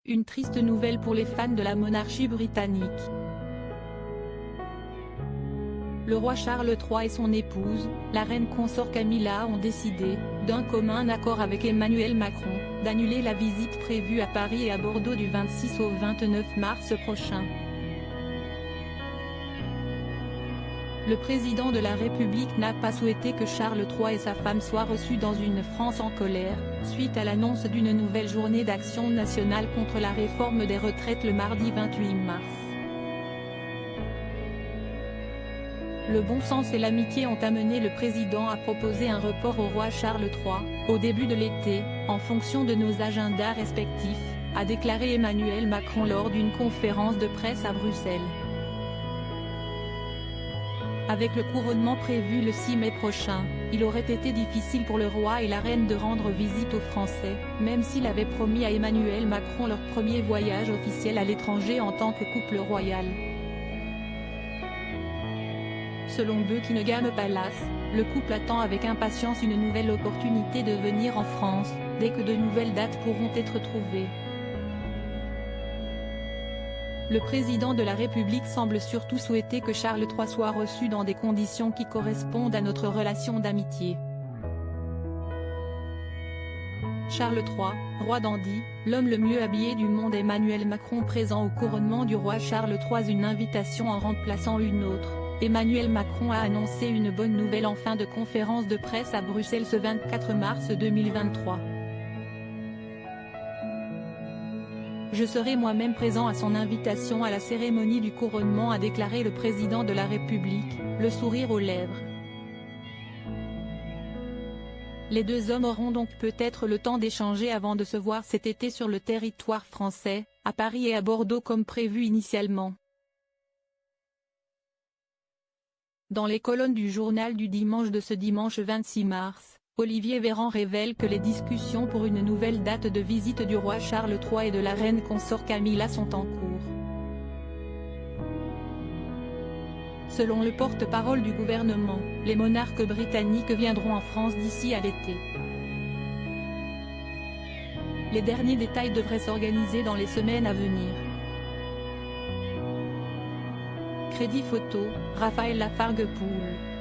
Une triste nouvelle pour les fans de la monarchie britannique. Le roi Charles III et son épouse, la reine consort Camilla ont décidé, d'un commun accord avec Emmanuel Macron, d'annuler la visite prévue à Paris et à Bordeaux du 26 au 29 mars prochain. Le président de la République n'a pas souhaité que Charles III et sa femme soient reçus dans une France en colère, suite à l'annonce d'une nouvelle journée d'action nationale contre la réforme des retraites le mardi 28 mars. Le bon sens et l'amitié ont amené le président à proposer un report au roi Charles III, au début de l'été, en fonction de nos agendas respectifs, a déclaré Emmanuel Macron lors d'une conférence de presse à Bruxelles. Avec le couronnement prévu le 6 mai prochain, il aurait été difficile pour le roi et la reine de rendre visite aux Français, même s'il avait promis à Emmanuel Macron leur premier voyage officiel à l'étranger en tant que couple royal. Selon Buckingham Palace, le couple attend avec impatience une nouvelle opportunité de venir en France, dès que de nouvelles dates pourront être trouvées. Le président de la République semble surtout souhaiter que Charles III soit reçu dans des conditions qui correspondent à notre relation d'amitié. Charles III, roi dandy, l'homme le mieux habillé du monde. Emmanuel Macron présent au couronnement du roi Charles III, une invitation en remplaçant une autre. Emmanuel Macron a annoncé une bonne nouvelle en fin de conférence de presse à Bruxelles ce 24 mars 2023. Je serai moi-même présent à son invitation à la cérémonie du couronnement, a déclaré le président de la République, le sourire aux lèvres. Les deux hommes auront donc peut-être le temps d'échanger avant de se voir cet été sur le territoire français, à Paris et à Bordeaux comme prévu initialement. Dans les colonnes du journal du dimanche de ce dimanche 26 mars, Olivier Véran révèle que les discussions pour une nouvelle date de visite du roi Charles III et de la reine consort Camilla sont en cours. Selon le porte-parole du gouvernement, les monarques britanniques viendront en France d'ici à l'été. Les derniers détails devraient s'organiser dans les semaines à venir. Crédit photo, Raphaël Lafargue-Poul.